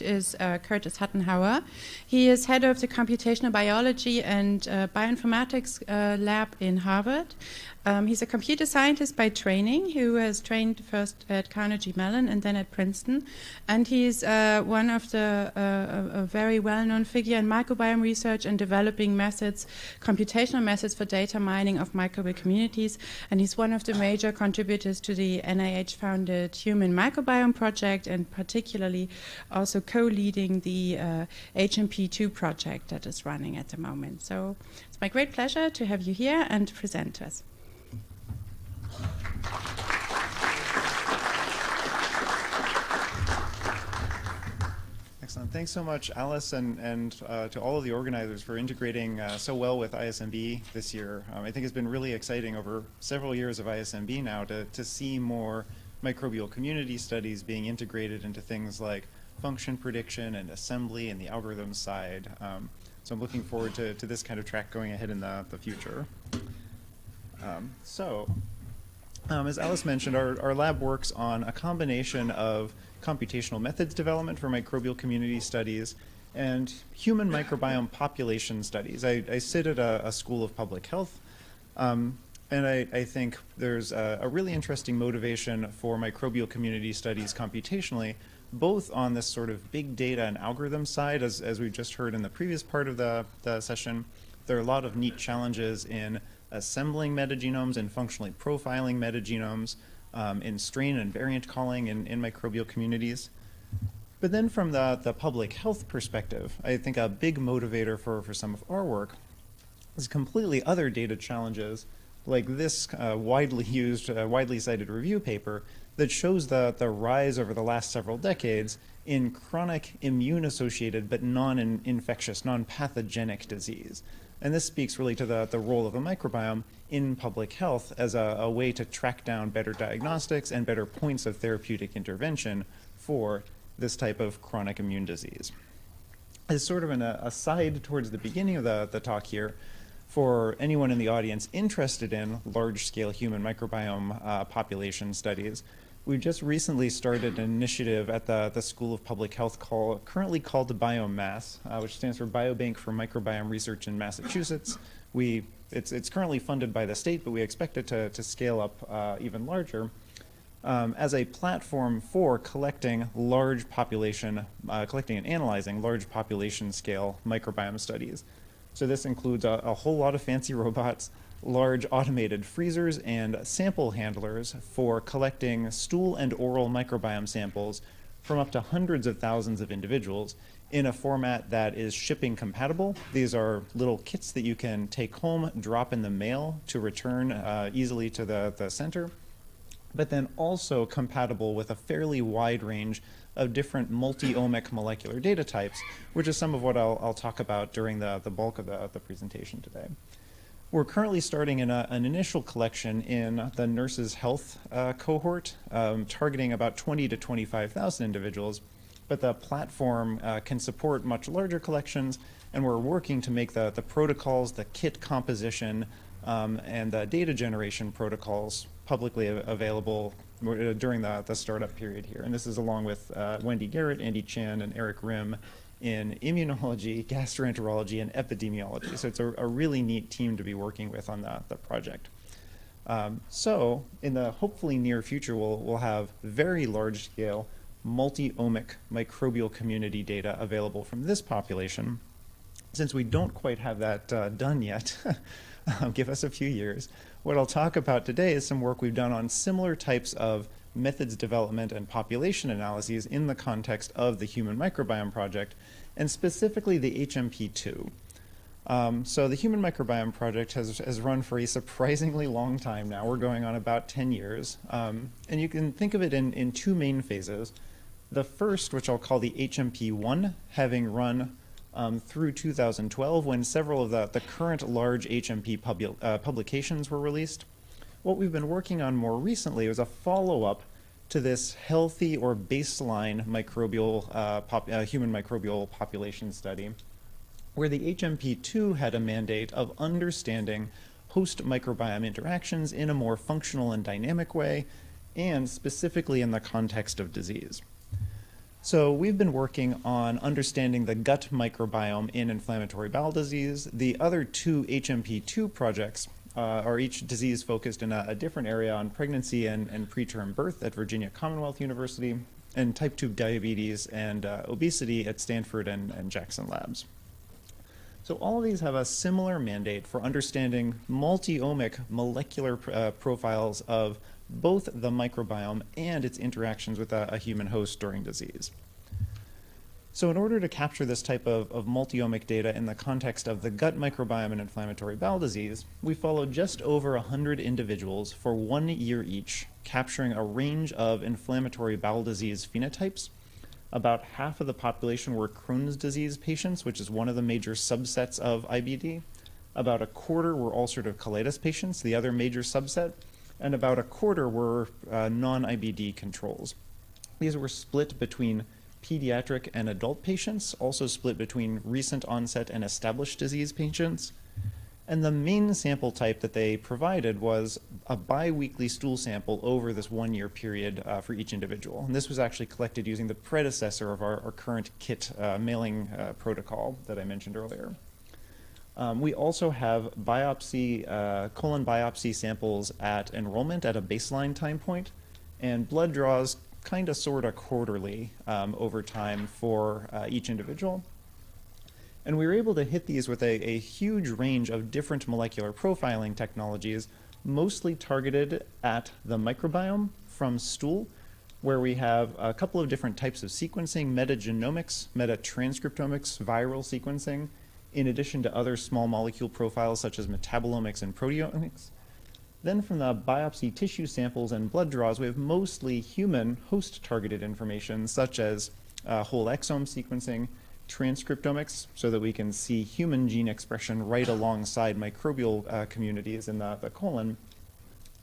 is Curtis Huttenhower. He is head of the computational biology and bioinformatics lab in Harvard. He's a computer scientist by training who has trained first at Carnegie Mellon and then at Princeton. And he's one of the a very well-known figure in microbiome research and developing methods, computational methods for data mining of microbial communities. And he's one of the major contributors to the NIH-founded Human Microbiome Project, and particularly also co-leading the HMP2 project that is running at the moment. So it's my great pleasure to have you here and present to us. Excellent. Thanks so much, Alice, and to all of the organizers for integrating so well with ISMB this year. I think it's been really exciting over several years of ISMB now to see more microbial community studies being integrated into things like function prediction and assembly and the algorithm side. So I'm looking forward to this kind of track going ahead in the future. As Alice mentioned, our lab works on a combination of computational methods development for microbial community studies and human microbiome population studies. I sit at a school of public health, and I think there's a really interesting motivation for microbial community studies computationally, both on this sort of big data and algorithm side, as we just heard in the previous part of the session. There are a lot of neat challenges in assembling metagenomes and functionally profiling metagenomes, in strain and variant calling in microbial communities. But then from the public health perspective, I think a big motivator for some of our work is completely other data challenges, like this widely used, widely cited review paper that shows the rise over the last several decades in chronic immune-associated but non-infectious, non-pathogenic disease. And this speaks really to the role of the microbiome in public health as a way to track down better diagnostics and better points of therapeutic intervention for this type of chronic immune disease. As sort of an aside towards the beginning of the talk here, for anyone in the audience interested in large-scale human microbiome population studies, we just recently started an initiative at the School of Public Health currently called BioMass, which stands for Biobank for Microbiome Research in Massachusetts. It's currently funded by the state, but we expect it to scale up even larger as a platform for collecting collecting and analyzing large population scale microbiome studies. So this includes a whole lot of fancy robots, large automated freezers, and sample handlers for collecting stool and oral microbiome samples from up to hundreds of thousands of individuals in a format that is shipping compatible. These are little kits that you can take home, drop in the mail to return easily to the center, but then also compatible with a fairly wide range of different multi-omic molecular data types, which is some of what I'll talk about during the bulk of the presentation today. We're currently starting in an initial collection in the nurses' health cohort, targeting about 20 to 25,000 individuals, but the platform can support much larger collections, and we're working to make the protocols, the kit composition, and the data generation protocols publicly available during the startup period here. And this is along with Wendy Garrett, Andy Chan, and Eric Rim in immunology, gastroenterology, and epidemiology. So it's a really neat team to be working with on the project. So in the hopefully near future, we'll have very large-scale multi-omic microbial community data available from this population. Since we don't quite have that done yet, give us a few years. What I'll talk about today is some work we've done on similar types of methods development and population analyses in the context of the Human Microbiome Project, and specifically the HMP2. So the Human Microbiome Project has run for a surprisingly long time now. We're going on about 10 years. And you can think of it in two main phases. The first, which I'll call the HMP1, having run through 2012 when several of the current large HMP publications were released. What we've been working on more recently was a follow-up to this healthy or baseline microbial human microbial population study, where the HMP2 had a mandate of understanding host microbiome interactions in a more functional and dynamic way, and specifically in the context of disease. So we've been working on understanding the gut microbiome in inflammatory bowel disease. The other two HMP2 projects are each disease focused in a different area on pregnancy and preterm birth at Virginia Commonwealth University, and type 2 diabetes and obesity at Stanford and Jackson Labs. So all of these have a similar mandate for understanding multi-omic molecular profiles of both the microbiome and its interactions with a human host during disease. So in order to capture this type of multi-omic data in the context of the gut microbiome and inflammatory bowel disease, we followed just over 100 individuals for 1 year each, capturing a range of inflammatory bowel disease phenotypes. About half of the population were Crohn's disease patients, which is one of the major subsets of IBD. About a quarter were ulcerative colitis patients, the other major subset, and about a quarter were non-IBD controls. These were split between pediatric and adult patients, also split between recent onset and established disease patients. And the main sample type that they provided was a biweekly stool sample over this 1 year period for each individual. And this was actually collected using the predecessor of our current kit mailing protocol that I mentioned earlier. We also have colon biopsy samples at enrollment at a baseline time point, and blood draws kind of sort of quarterly over time for each individual. And we were able to hit these with a huge range of different molecular profiling technologies, mostly targeted at the microbiome from stool, where we have a couple of different types of sequencing: metagenomics, metatranscriptomics, viral sequencing, in addition to other small molecule profiles such as metabolomics and proteomics. Then from the biopsy tissue samples and blood draws, we have mostly human host-targeted information, such as whole exome sequencing, transcriptomics, so that we can see human gene expression right alongside microbial communities in the colon,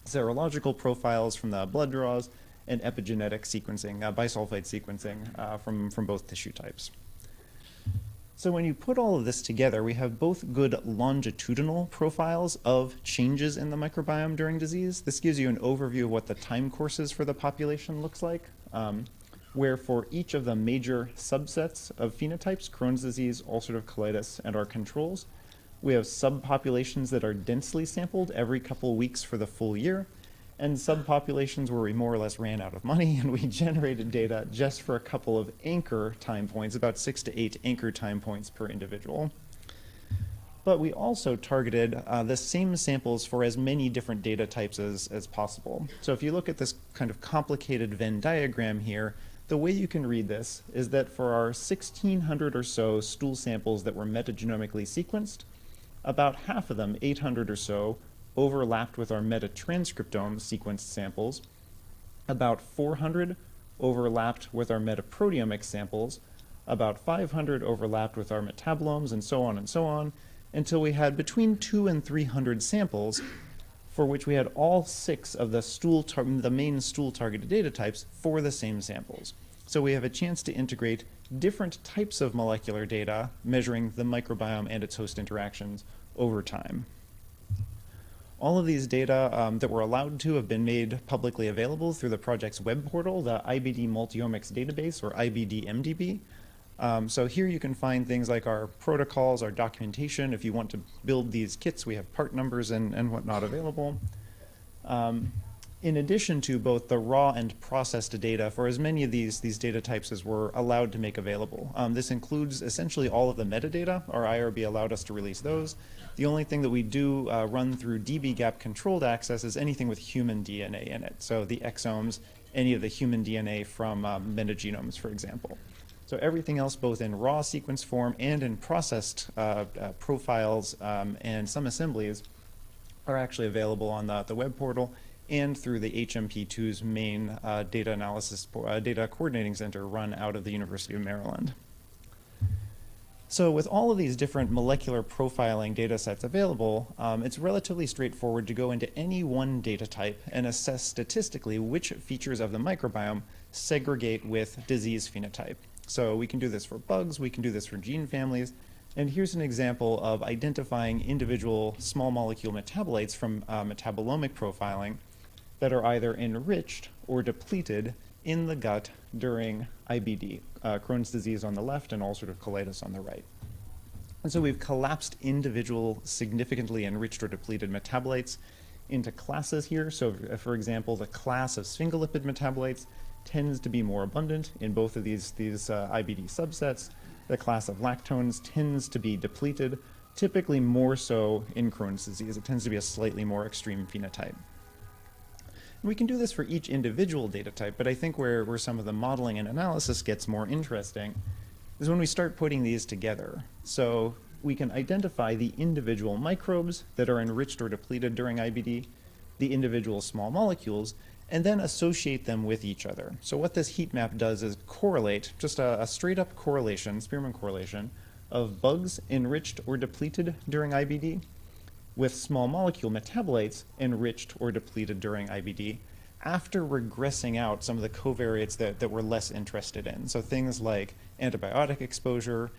serological profiles from the blood draws, and epigenetic sequencing, bisulfite sequencing from both tissue types. So when you put all of this together, we have both good longitudinal profiles of changes in the microbiome during disease. This gives you an overview of what the time courses for the population looks like, where for each of the major subsets of phenotypes, Crohn's disease, ulcerative colitis, and our controls, we have subpopulations that are densely sampled every couple weeks for the full year, and subpopulations where we more or less ran out of money and we generated data just for a couple of anchor time points, about 6 to 8 anchor time points per individual. But we also targeted the same samples for as many different data types as possible. So if you look at this kind of complicated Venn diagram here, the way you can read this is that for our 1,600 or so stool samples that were metagenomically sequenced, about half of them, 800 or so, overlapped with our metatranscriptome sequenced samples. About 400 overlapped with our metaproteomic samples. About 500 overlapped with our metabolomes, and so on, until we had between 200 and 300 samples for which we had all 6 of the main stool targeted data types for the same samples. So we have a chance to integrate different types of molecular data measuring the microbiome and its host interactions over time. All of these data that we're allowed to have been made publicly available through the project's web portal, the IBD Multi-omics Database, or IBD-MDB. So here you can find things like our protocols, our documentation. If you want to build these kits, we have part numbers and whatnot available. In addition to both the raw and processed data for as many of these data types as we're allowed to make available. This includes essentially all of the metadata. Our IRB allowed us to release those. The only thing that we do run through dbGaP controlled access is anything with human DNA in it. So the exomes, any of the human DNA from metagenomes, for example. So everything else, both in raw sequence form and in processed profiles and some assemblies, are actually available on the web portal and through the HMP2's main data coordinating center run out of the University of Maryland. So with all of these different molecular profiling data sets available, it's relatively straightforward to go into any one data type and assess statistically which features of the microbiome segregate with disease phenotype. So we can do this for bugs, we can do this for gene families, and here's an example of identifying individual small molecule metabolites from metabolomic profiling that are either enriched or depleted in the gut during IBD, Crohn's disease on the left and ulcerative colitis on the right. And so we've collapsed individual significantly enriched or depleted metabolites into classes here. So for example, the class of sphingolipid metabolites tends to be more abundant in both of these IBD subsets. The class of lactones tends to be depleted, typically more so in Crohn's disease. It tends to be a slightly more extreme phenotype. And we can do this for each individual data type, but I think where some of the modeling and analysis gets more interesting is when we start putting these together. So we can identify the individual microbes that are enriched or depleted during IBD, the individual small molecules, and then associate them with each other. So what this heat map does is correlate, just a straight up correlation, Spearman correlation, of bugs enriched or depleted during IBD with small molecule metabolites enriched or depleted during IBD after regressing out some of the covariates that we're less interested in. So things like antibiotic exposure,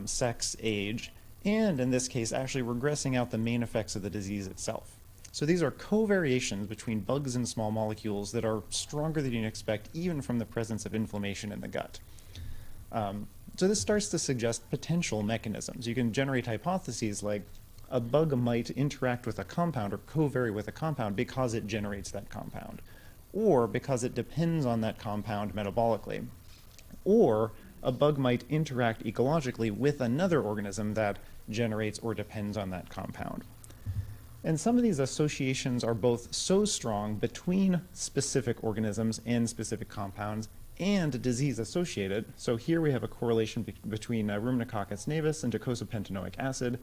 sex, age, and in this case, actually regressing out the main effects of the disease itself. So these are covariations between bugs and small molecules that are stronger than you'd expect even from the presence of inflammation in the gut. So this starts to suggest potential mechanisms. You can generate hypotheses like a bug might interact with a compound or covary with a compound because it generates that compound, or because it depends on that compound metabolically, or a bug might interact ecologically with another organism that generates or depends on that compound. And some of these associations are both so strong between specific organisms and specific compounds and disease associated. So here we have a correlation between Ruminococcus navis and docosapentanoic acid,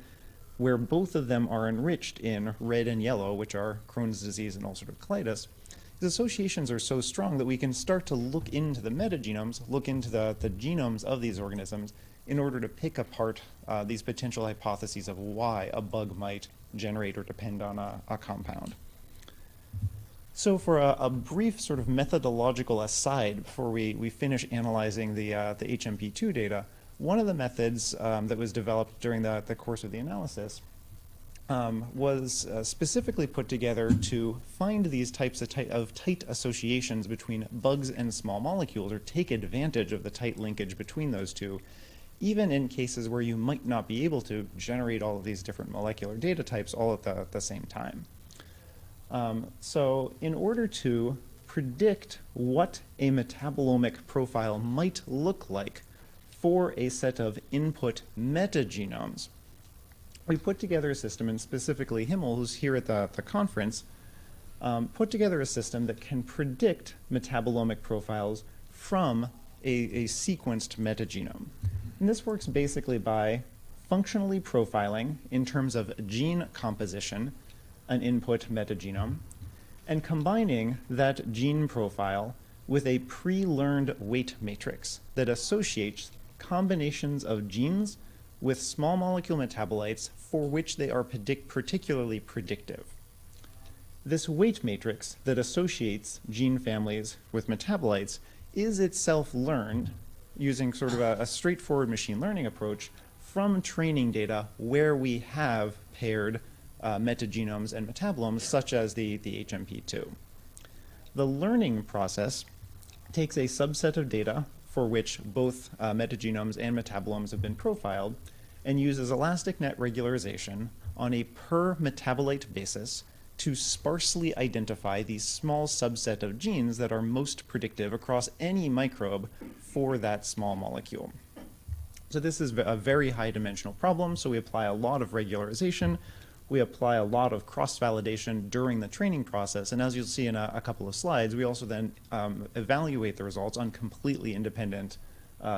where both of them are enriched in red and yellow, which are Crohn's disease and ulcerative colitis. These associations are so strong that we can start to look into the metagenomes, look into the genomes of these organisms in order to pick apart these potential hypotheses of why a bug might generate or depend on a compound. So for a brief sort of methodological aside before we finish analyzing the HMP2 data, one of the methods that was developed during the course of the analysis was specifically put together to find these types of tight associations between bugs and small molecules, or take advantage of the tight linkage between those two, even in cases where you might not be able to generate all of these different molecular data types all at the same time. So in order to predict what a metabolomic profile might look like for a set of input metagenomes, we put together a system, and specifically Himmel, who's here at the conference, put together a system that can predict metabolomic profiles from a sequenced metagenome. And this works basically by functionally profiling in terms of gene composition an input metagenome, and combining that gene profile with a pre-learned weight matrix that associates combinations of genes with small molecule metabolites for which they are particularly predictive. This weight matrix that associates gene families with metabolites is itself learned using sort of a straightforward machine learning approach from training data where we have paired metagenomes and metabolomes, such as the HMP2. The learning process takes a subset of data for which both metagenomes and metabolomes have been profiled, and uses elastic net regularization on a per metabolite basis to sparsely identify the small subset of genes that are most predictive across any microbe for that small molecule. So this is a very high dimensional problem, so we apply a lot of regularization, we apply a lot of cross-validation during the training process, and as you'll see in a couple of slides, we also then evaluate the results on completely independent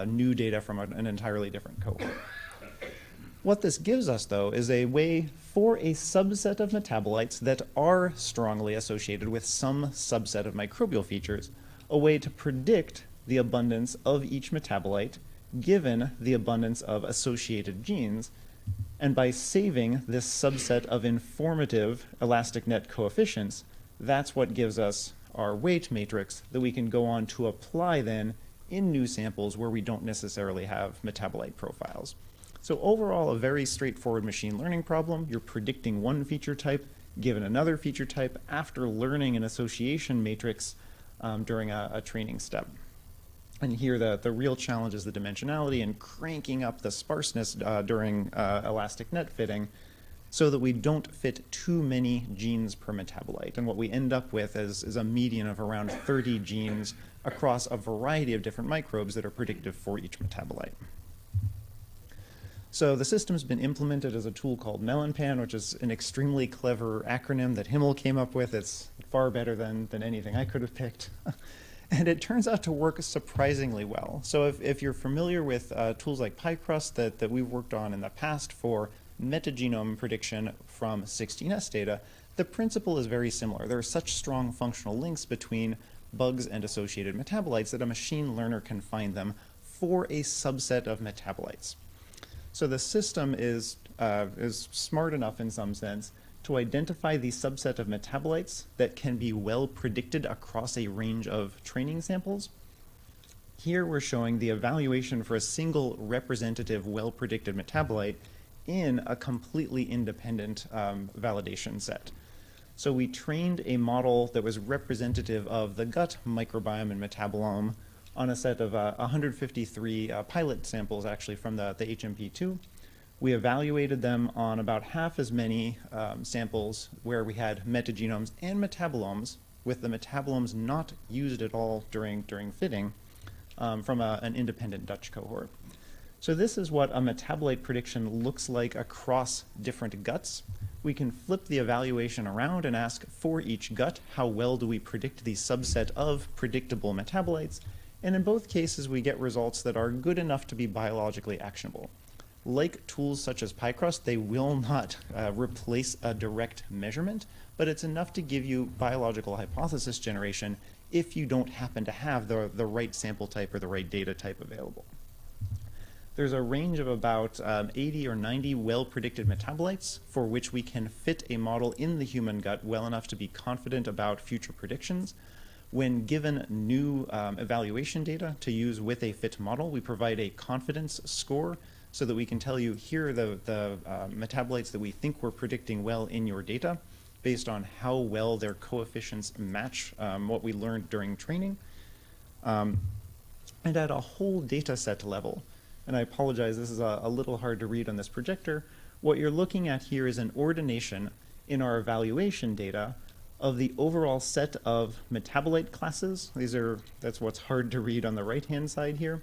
new data from an entirely different cohort. What this gives us, though, is a way for a subset of metabolites that are strongly associated with some subset of microbial features, a way to predict the abundance of each metabolite given the abundance of associated genes. And by saving this subset of informative elastic net coefficients, that's what gives us our weight matrix that we can go on to apply then in new samples where we don't necessarily have metabolite profiles. So overall, a very straightforward machine learning problem. You're predicting one feature type given another feature type after learning an association matrix during a training step. And here the real challenge is the dimensionality and cranking up the sparseness during elastic net fitting so that we don't fit too many genes per metabolite. And what we end up with is a median of around 30 genes across a variety of different microbes that are predictive for each metabolite. So the system's been implemented as a tool called Melonpan, which is an extremely clever acronym that Himmel came up with. It's far better than anything I could have picked. And it turns out to work surprisingly well. So if you're familiar with tools like PyCrust that we've worked on in the past for metagenome prediction from 16S data, the principle is very similar. There are such strong functional links between bugs and associated metabolites that a machine learner can find them for a subset of metabolites. So the system is smart enough in some sense to identify the subset of metabolites that can be well predicted across a range of training samples. Here we're showing the evaluation for a single representative well-predicted metabolite in a completely independent validation set. So we trained a model that was representative of the gut microbiome and metabolome on a set of 153 pilot samples actually from the HMP2. We evaluated them on about half as many samples where we had metagenomes and metabolomes, with the metabolomes not used at all during fitting from an independent Dutch cohort. So this is what a metabolite prediction looks like across different guts. We can flip the evaluation around and ask for each gut, how well do we predict the subset of predictable metabolites? And in both cases, we get results that are good enough to be biologically actionable. Like tools such as PyCrust, they will not replace a direct measurement, but it's enough to give you biological hypothesis generation if you don't happen to have the right sample type or the right data type available. There's a range of about 80 or 90 well-predicted metabolites for which we can fit a model in the human gut well enough to be confident about future predictions. When given new evaluation data to use with a fit model, we provide a confidence score so that we can tell you here are the metabolites that we think we're predicting well in your data based on how well their coefficients match what we learned during training. And at a whole data set level, and I apologize, this is a little hard to read on this projector, what you're looking at here is an ordination in our evaluation data of the overall set of metabolite classes. That's what's hard to read on the right-hand side here.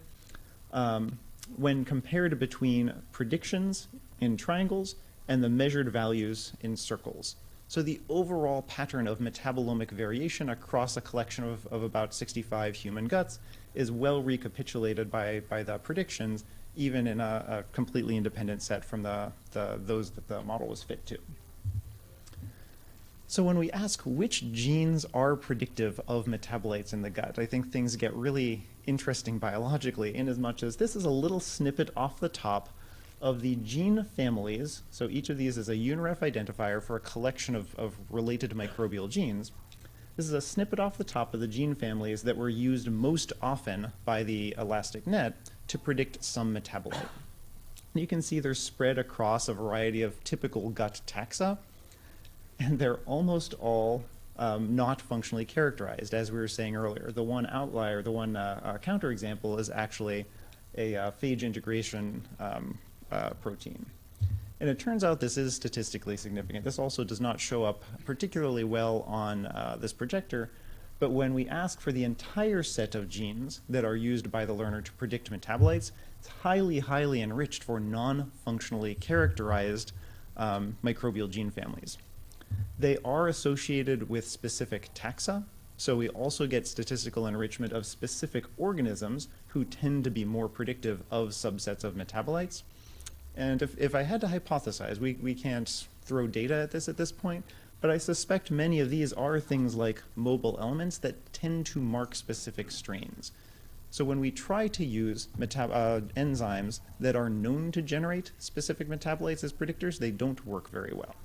When compared between predictions in triangles and the measured values in circles. So the overall pattern of metabolomic variation across a collection of about 65 human guts is well recapitulated by the predictions, even in a completely independent set from those that the model was fit to. So when we ask which genes are predictive of metabolites in the gut, I think things get really interesting biologically, in as much as this is a little snippet off the top of the gene families. So each of these is a UNREF identifier for a collection of related microbial genes. This is a snippet off the top of the gene families that were used most often by the elastic net to predict some metabolite. You can see they're spread across a variety of typical gut taxa, and they're almost all not functionally characterized, as we were saying earlier. The one outlier, the one counterexample is actually a phage integration protein. And it turns out this is statistically significant. This also does not show up particularly well on this projector, but when we ask for the entire set of genes that are used by the learner to predict metabolites, it's highly, highly enriched for non-functionally characterized microbial gene families. They are associated with specific taxa, so we also get statistical enrichment of specific organisms who tend to be more predictive of subsets of metabolites. And if I had to hypothesize, we can't throw data at this point, but I suspect many of these are things like mobile elements that tend to mark specific strains. So when we try to use enzymes that are known to generate specific metabolites as predictors, they don't work very well.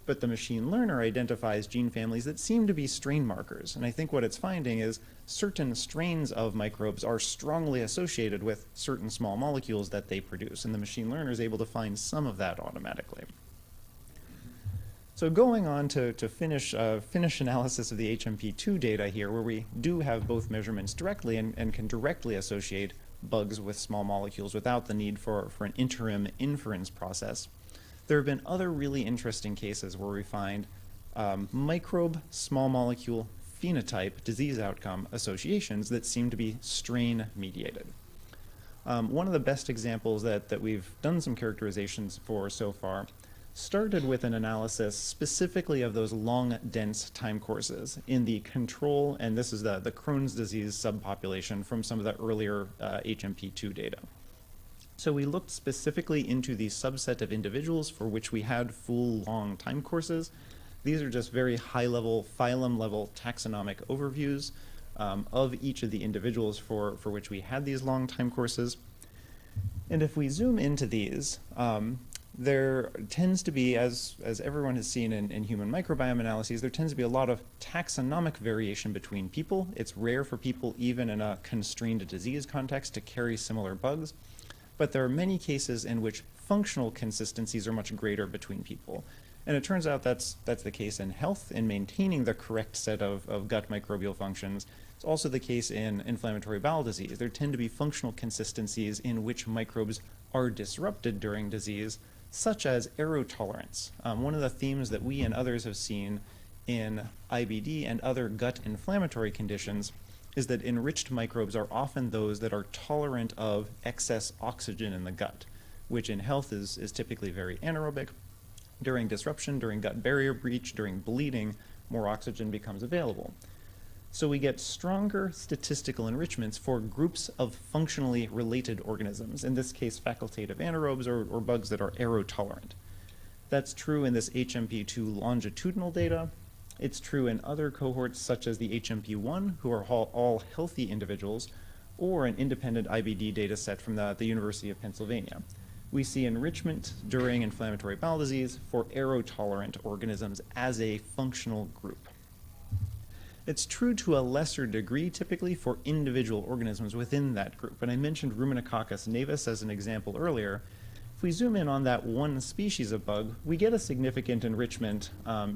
But the machine learner identifies gene families that seem to be strain markers. And I think what it's finding is certain strains of microbes are strongly associated with certain small molecules that they produce. And the machine learner is able to find some of that automatically. So going on to finish analysis of the HMP2 data here, where we do have both measurements directly and can directly associate bugs with small molecules without the need for an interim inference process. There have been other really interesting cases where we find microbe, small molecule, phenotype, disease outcome associations that seem to be strain mediated. One of the best examples that we've done some characterizations for so far started with an analysis specifically of those long, dense time courses in the control, and this is the Crohn's disease subpopulation from some of the earlier HMP2 data. So we looked specifically into the subset of individuals for which we had full long time courses. These are just very high-level, phylum-level taxonomic overviews of each of the individuals for which we had these long time courses. And if we zoom into these, there tends to be, as everyone has seen in human microbiome analyses, there tends to be a lot of taxonomic variation between people. It's rare for people, even in a constrained disease context, to carry similar bugs. But there are many cases in which functional consistencies are much greater between people. And it turns out that's the case in health, in maintaining the correct set of gut microbial functions. It's also the case in inflammatory bowel disease. There tend to be functional consistencies in which microbes are disrupted during disease, such as aerotolerance. One of the themes that we and others have seen in IBD and other gut inflammatory conditions is that enriched microbes are often those that are tolerant of excess oxygen in the gut, which in health is typically very anaerobic. During disruption, during gut barrier breach, during bleeding, more oxygen becomes available. So we get stronger statistical enrichments for groups of functionally related organisms, in this case facultative anaerobes or bugs that are aerotolerant. That's true in this HMP2 longitudinal data. It's true in other cohorts such as the HMP1, who are all healthy individuals, or an independent IBD data set from the University of Pennsylvania. We see enrichment during inflammatory bowel disease for aerotolerant organisms as a functional group. It's true to a lesser degree, typically, for individual organisms within that group. And I mentioned Ruminococcus navis as an example earlier. If we zoom in on that one species of bug, we get a significant enrichment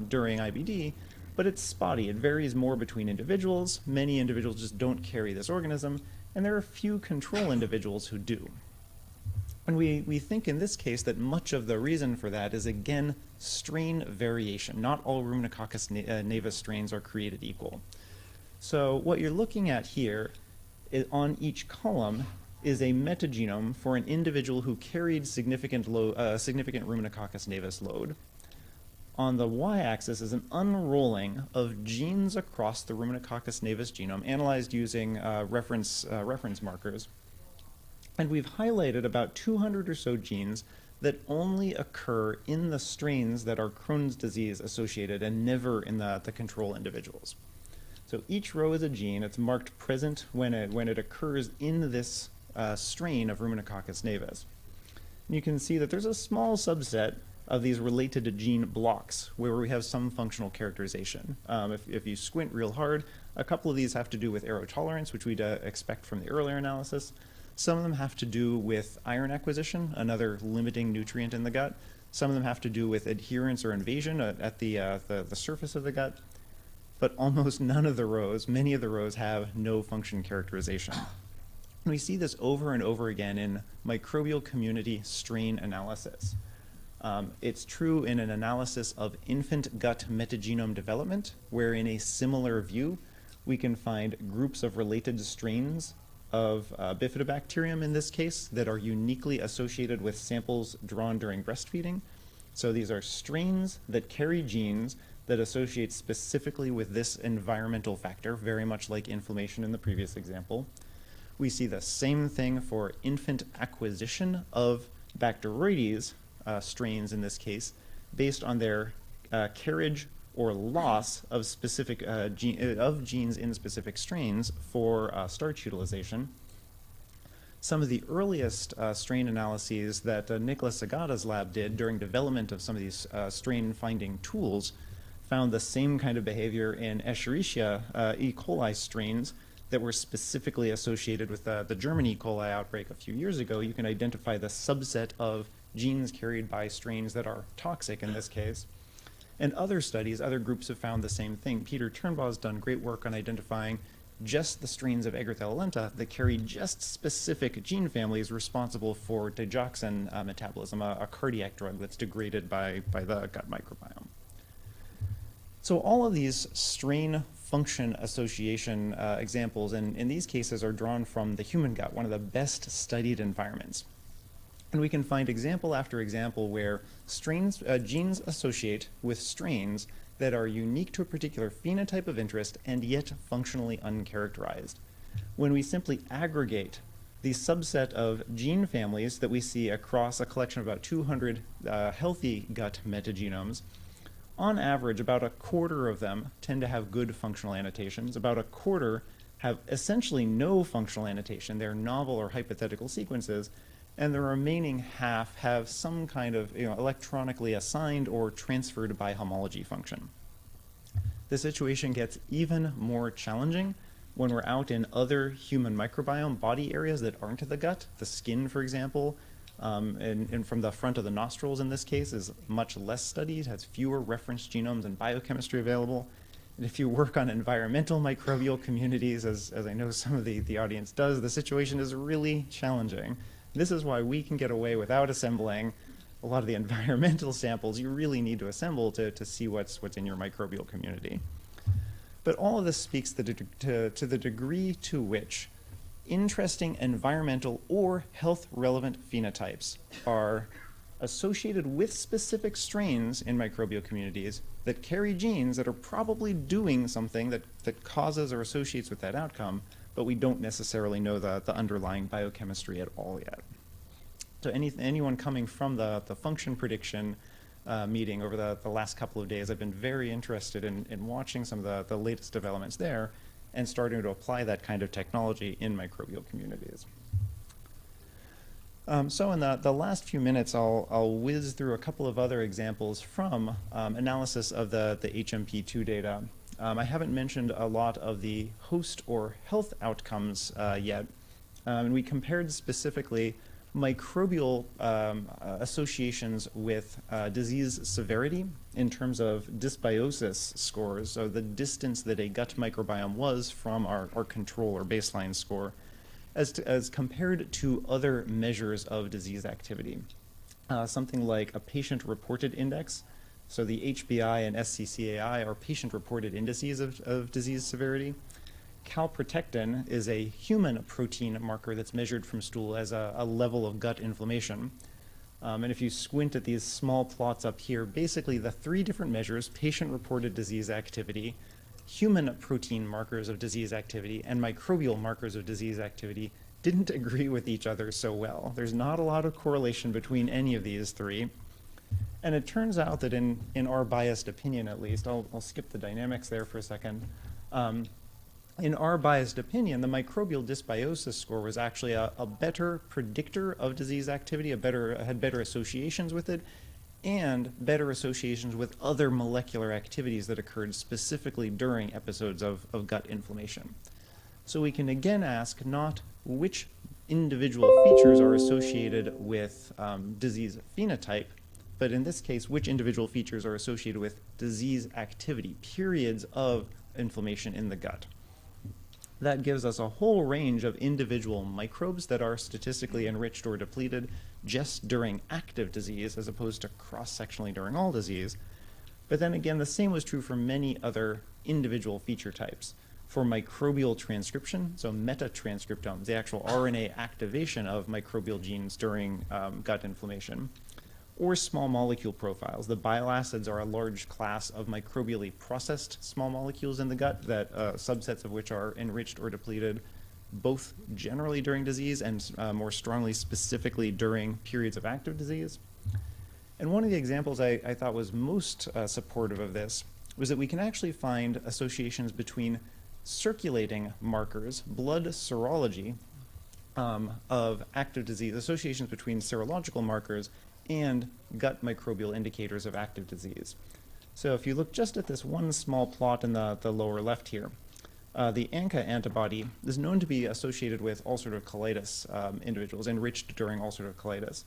during IBD, but it's spotty. It varies more between individuals. Many individuals just don't carry this organism, and there are few control individuals who do. And we think in this case that much of the reason for that is, again, strain variation. Not all Ruminococcus navis strains are created equal. So what you're looking at here on each column is a metagenome for an individual who carried significant Ruminococcus navis load. On the y-axis is an unrolling of genes across the Ruminococcus navis genome, analyzed using reference markers. And we've highlighted about 200 or so genes that only occur in the strains that are Crohn's disease associated and never in the control individuals. So each row is a gene. It's marked present when it occurs in this strain of Ruminococcus navis. And you can see that there's a small subset of these related to gene blocks where we have some functional characterization. If you squint real hard, a couple of these have to do with aerotolerance, which we'd expect from the earlier analysis. Some of them have to do with iron acquisition, another limiting nutrient in the gut. Some of them have to do with adherence or invasion at the surface of the gut. But almost none of the rows, many of the rows, have no function characterization. And we see this over and over again in microbial community strain analysis. It's true in an analysis of infant gut metagenome development, where in a similar view, we can find groups of related strains of bifidobacterium in this case that are uniquely associated with samples drawn during breastfeeding. So these are strains that carry genes that associate specifically with this environmental factor, very much like inflammation in the previous example. We see the same thing for infant acquisition of Bacteroides strains in this case, based on their carriage or loss of specific genes in specific strains for starch utilization. Some of the earliest strain analyses that Nicholas Sagata's lab did during development of some of these strain finding tools found the same kind of behavior in Escherichia E. coli strains that were specifically associated with the German E. coli outbreak a few years ago. You can identify the subset of genes carried by strains that are toxic in this case. And other studies, other groups have found the same thing. Peter Turnbaugh's done great work on identifying just the strains of Agarthala lenta that carry just specific gene families responsible for digoxin metabolism, a cardiac drug that's degraded by the gut microbiome. So all of these strain function association examples in these cases are drawn from the human gut, one of the best studied environments. And we can find example after example where genes associate with strains that are unique to a particular phenotype of interest and yet functionally uncharacterized. When we simply aggregate the subset of gene families that we see across a collection of about 200 healthy gut metagenomes, on average, about a quarter of them tend to have good functional annotations. About a quarter have essentially no functional annotation. They're novel or hypothetical sequences. And the remaining half have some kind of electronically assigned or transferred by homology function. The situation gets even more challenging when we're out in other human microbiome body areas that aren't the gut. The skin, for example, and from the front of the nostrils in this case is much less studied, has fewer reference genomes and biochemistry available. And if you work on environmental microbial communities, as I know some of the audience does, the situation is really challenging. This is why we can get away without assembling a lot of the environmental samples you really need to assemble to see what's in your microbial community. But all of this speaks to the degree to which interesting environmental or health-relevant phenotypes are associated with specific strains in microbial communities that carry genes that are probably doing something that causes or associates with that outcome, but we don't necessarily know the underlying biochemistry at all yet. So anyone coming from the function prediction meeting over the last couple of days, I've been very interested in watching some of the latest developments there and starting to apply that kind of technology in microbial communities. So in the last few minutes, I'll whiz through a couple of other examples from analysis of the HMP2 data. I haven't mentioned a lot of the host or health outcomes yet. And we compared specifically microbial associations with disease severity in terms of dysbiosis scores, so the distance that a gut microbiome was from our control or baseline score, as compared to other measures of disease activity. Something like a patient-reported index. So the HBI and SCCAI are patient-reported indices of disease severity. Calprotectin is a human protein marker that's measured from stool as a level of gut inflammation. And if you squint at these small plots up here, basically the three different measures, patient-reported disease activity, human protein markers of disease activity, and microbial markers of disease activity, didn't agree with each other so well. There's not a lot of correlation between any of these three. And it turns out that in our biased opinion, at least, I'll skip the dynamics there for a second. In our biased opinion, the microbial dysbiosis score was actually a better predictor of disease activity, had better associations with it, and better associations with other molecular activities that occurred specifically during episodes of gut inflammation. So we can again ask not which individual features are associated with disease phenotype, but in this case, which individual features are associated with disease activity, periods of inflammation in the gut. That gives us a whole range of individual microbes that are statistically enriched or depleted just during active disease as opposed to cross-sectionally during all disease. But then again, the same was true for many other individual feature types. For microbial transcription, so metatranscriptomes, the actual RNA activation of microbial genes during gut inflammation, or small molecule profiles. The bile acids are a large class of microbially processed small molecules in the gut that subsets of which are enriched or depleted both generally during disease and more strongly specifically during periods of active disease. And one of the examples I thought was most supportive of this was that we can actually find associations between circulating markers, blood serology of active disease, associations between serological markers and gut microbial indicators of active disease. So if you look just at this one small plot in the lower left here, the ANCA antibody is known to be associated with ulcerative colitis individuals, enriched during ulcerative colitis.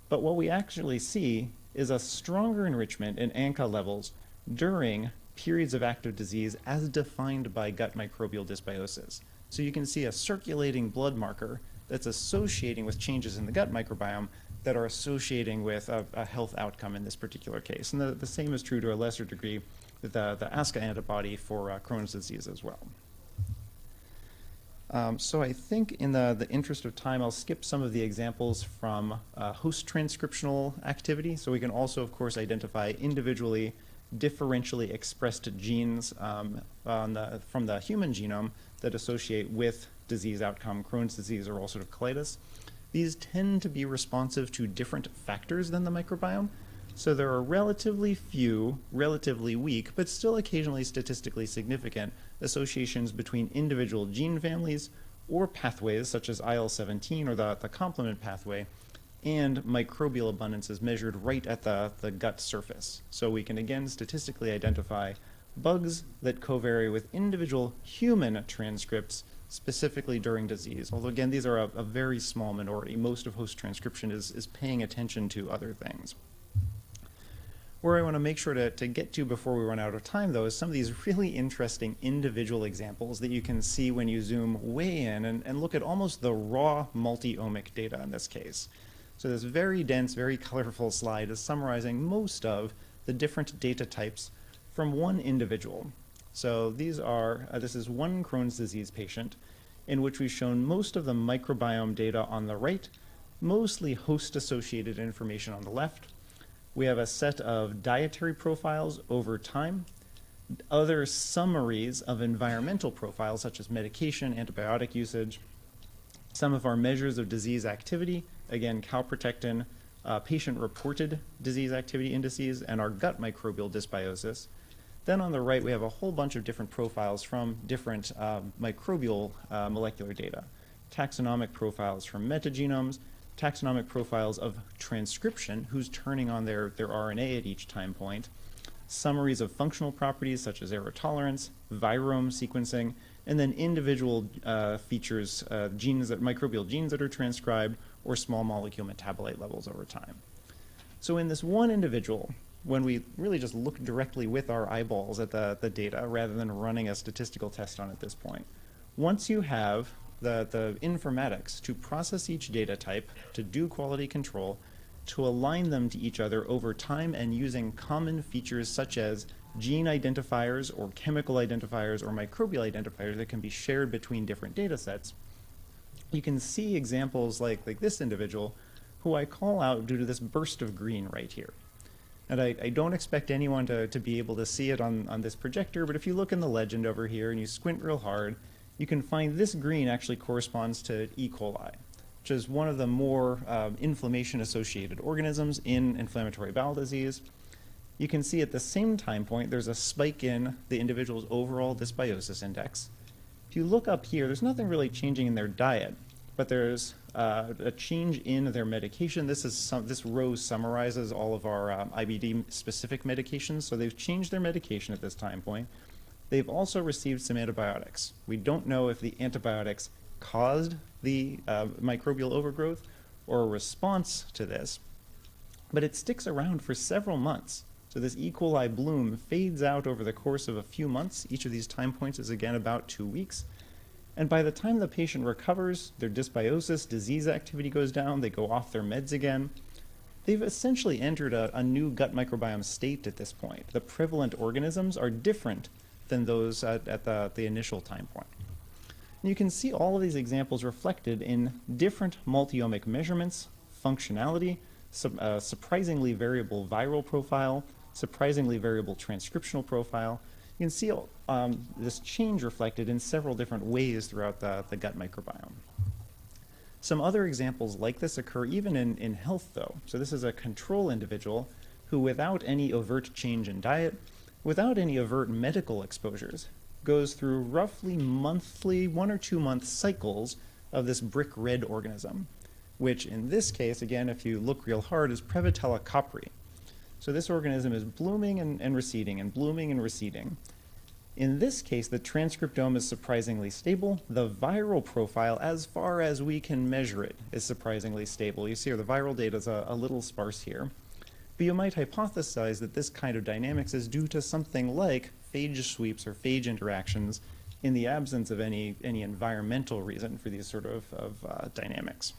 But what we actually see is a stronger enrichment in ANCA levels during periods of active disease as defined by gut microbial dysbiosis. So you can see a circulating blood marker that's associating with changes in the gut microbiome that are associating with a health outcome in this particular case. And the same is true to a lesser degree with the ASCA antibody for Crohn's disease as well. So I think in the interest of time, I'll skip some of the examples from host transcriptional activity. So we can also, of course, identify individually differentially expressed genes from the human genome that associate with disease outcome, Crohn's disease or ulcerative colitis. These tend to be responsive to different factors than the microbiome. So there are relatively few, relatively weak, but still occasionally statistically significant associations between individual gene families or pathways such as IL-17 or the complement pathway and microbial abundance is measured right at the gut surface. So we can again statistically identify bugs that covary with individual human transcripts specifically during disease. Although again, these are a very small minority. Most of host transcription is paying attention to other things. Where I want to make sure to get to before we run out of time, though, is some of these really interesting individual examples that you can see when you zoom way in and look at almost the raw multi-omic data in this case. So this very dense, very colorful slide is summarizing most of the different data types from one individual. So these are, this is one Crohn's disease patient in which we've shown most of the microbiome data on the right, mostly host-associated information on the left. We have a set of dietary profiles over time, other summaries of environmental profiles such as medication, antibiotic usage, some of our measures of disease activity, again, calprotectin, patient-reported disease activity indices, and our gut microbial dysbiosis. Then on the right, we have a whole bunch of different profiles from different microbial molecular data, taxonomic profiles from metagenomes, taxonomic profiles of transcription, who's turning on their RNA at each time point, summaries of functional properties such as error tolerance, virome sequencing, and then individual features, microbial genes that are transcribed, or small molecule metabolite levels over time. So in this one individual, when we really just look directly with our eyeballs at the data rather than running a statistical test on at this point, once you have the informatics to process each data type, to do quality control, to align them to each other over time and using common features such as gene identifiers or chemical identifiers or microbial identifiers that can be shared between different data sets, you can see examples like this individual who I call out due to this burst of green right here. And I don't expect anyone to be able to see it on this projector, but if you look in the legend over here and you squint real hard, you can find this green actually corresponds to E. coli, which is one of the more inflammation-associated organisms in inflammatory bowel disease. You can see at the same time point, there's a spike in the individual's overall dysbiosis index. If you look up here, there's nothing really changing in their diet, but there's a change in their medication. This row summarizes all of our IBD-specific medications, so they've changed their medication at this time point. They've also received some antibiotics. We don't know if the antibiotics caused the microbial overgrowth or a response to this, but it sticks around for several months. So this E. coli bloom fades out over the course of a few months. Each of these time points is again about 2 weeks. And by the time the patient recovers, their dysbiosis, disease activity goes down, they go off their meds again. They've essentially entered a new gut microbiome state at this point. The prevalent organisms are different than those at the initial time point. And you can see all of these examples reflected in different multi-omic measurements, functionality, surprisingly variable viral profile, surprisingly variable transcriptional profile. You can see this change reflected in several different ways throughout the gut microbiome. Some other examples like this occur even in health, though. So this is a control individual who, without any overt change in diet, without any overt medical exposures, goes through roughly monthly, 1 or 2 month cycles of this brick red organism, which in this case, again, if you look real hard, is Prevotella copri. So this organism is blooming and receding and blooming and receding. In this case, the transcriptome is surprisingly stable. The viral profile, as far as we can measure it, is surprisingly stable. You see here, the viral data is a little sparse here. But you might hypothesize that this kind of dynamics is due to something like phage sweeps or phage interactions in the absence of any environmental reason for these sort of dynamics.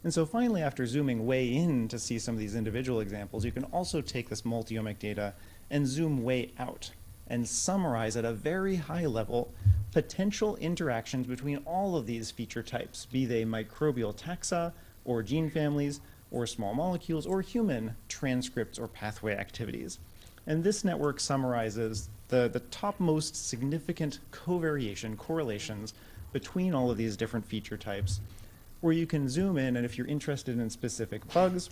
And so finally, after zooming way in to see some of these individual examples, you can also take this multi-omic data and zoom way out and summarize at a very high level potential interactions between all of these feature types, be they microbial taxa or gene families or small molecules or human transcripts or pathway activities. And this network summarizes the topmost significant covariation correlations between all of these different feature types, where you can zoom in, and if you're interested in specific bugs,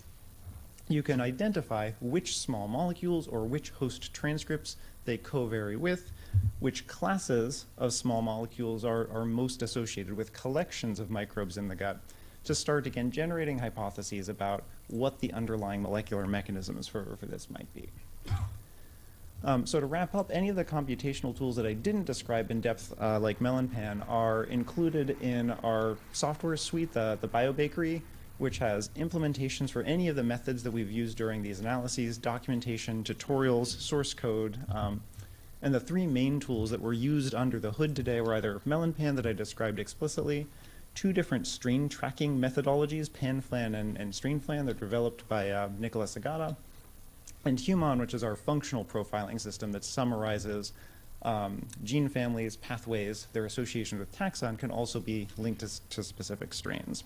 you can identify which small molecules or which host transcripts they covary with, which classes of small molecules are most associated with collections of microbes in the gut, to start again generating hypotheses about what the underlying molecular mechanisms for this might be. So to wrap up, any of the computational tools that I didn't describe in depth, like Melonpan, are included in our software suite, the BioBakery, which has implementations for any of the methods that we've used during these analyses, documentation, tutorials, source code. And the three main tools that were used under the hood today were either Melonpan that I described explicitly, two different strain tracking methodologies, PanFlan and StrainFlan, that were developed by Nicolas Agata, and Human, which is our functional profiling system that summarizes gene families, pathways, their association with taxa, and can also be linked to specific strains.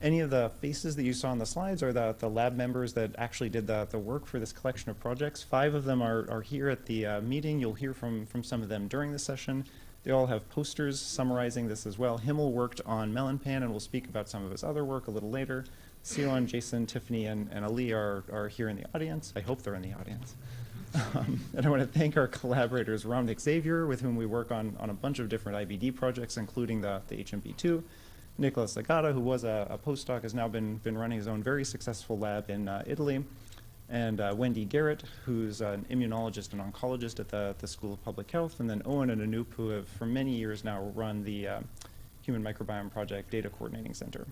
Any of the faces that you saw on the slides are the lab members that actually did the work for this collection of projects. 5 of them are here at the meeting. You'll hear from some of them during the session. They all have posters summarizing this as well. Himmel worked on Melonpan, and we'll speak about some of his other work a little later. Sion, Jason, Tiffany, and Ali are here in the audience. I hope they're in the audience. And I want to thank our collaborators, Ramnik Xavier, with whom we work on a bunch of different IBD projects, including the HMP2. Nicolas Agata, who was a postdoc, has now been running his own very successful lab in Italy. And Wendy Garrett, who's an immunologist and oncologist at the School of Public Health. And then Owen and Anoop, who have for many years now run the Human Microbiome Project Data Coordinating Center.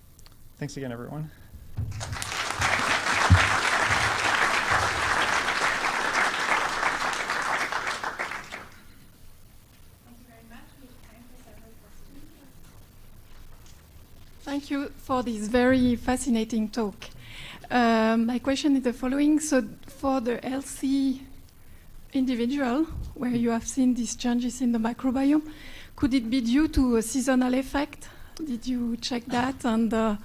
Thanks again, everyone. Thank you for this very fascinating talk. My question is the following. So for the healthy individual, where you have seen these changes in the microbiome, could it be due to a seasonal effect? Did you check that? And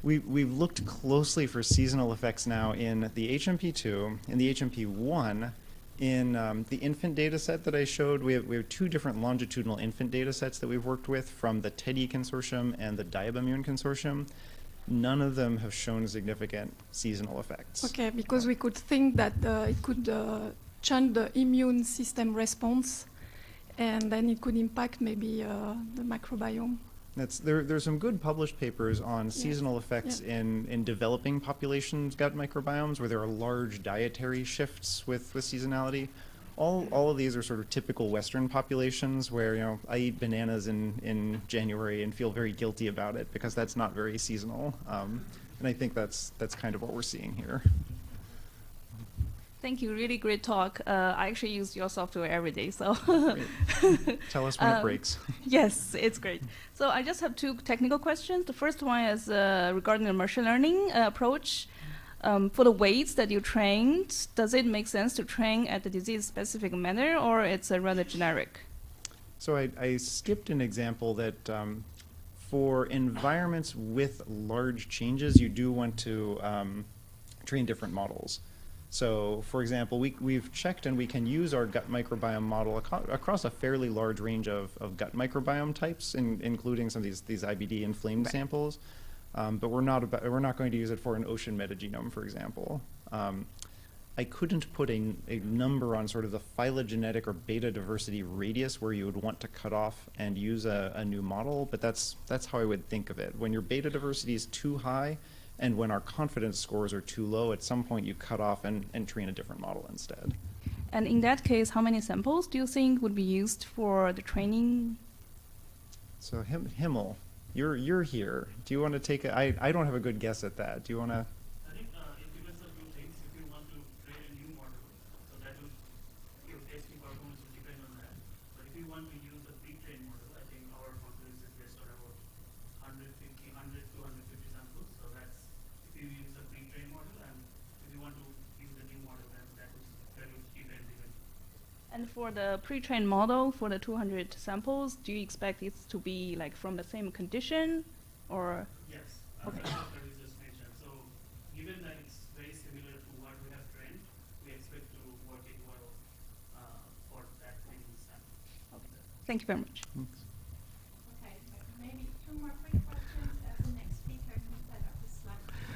We've looked closely for seasonal effects now in the HMP2, in the HMP1. In the infant data set that I showed, we have 2 different longitudinal infant data sets that we've worked with from the TEDI consortium and the Diabimmune consortium. None of them have shown significant seasonal effects. Okay, because we could think that it could change the immune system response, and then it could impact maybe the microbiome. There's some good published papers on seasonal effects in developing populations' gut microbiomes, where there are large dietary shifts with seasonality. All of these are sort of typical Western populations where, I eat bananas in January and feel very guilty about it because that's not very seasonal. And I think that's kind of what we're seeing here. Thank you, really great talk. I actually use your software every day, so. Tell us when it breaks. Yes, it's great. So I just have 2 technical questions. The first one is regarding the machine learning approach. For the weights that you trained, does it make sense to train at the disease-specific manner, or it's rather generic? So I skipped an example that for environments with large changes, you do want to train different models. So, for example, we've checked and we can use our gut microbiome model across a fairly large range of gut microbiome types, including some of these IBD inflamed samples. But we're not going to use it for an ocean metagenome, for example. I couldn't put a number on sort of the phylogenetic or beta diversity radius where you would want to cut off and use a new model, but that's how I would think of it. When your beta diversity is too high, and when our confidence scores are too low, at some point you cut off and train a different model instead. And in that case, how many samples do you think would be used for the training? So Himmel, you're here. Do you want to take I don't have a good guess at that. Do you want to? I think it depends on And for the pre-trained model, for the 200 samples, do you expect it to be like from the same condition, or? Yes. Okay. That's what you just mentioned. So, given that it's very similar to what we have trained, we expect to work it well for that training sample. Okay. Thank you very much. Thanks.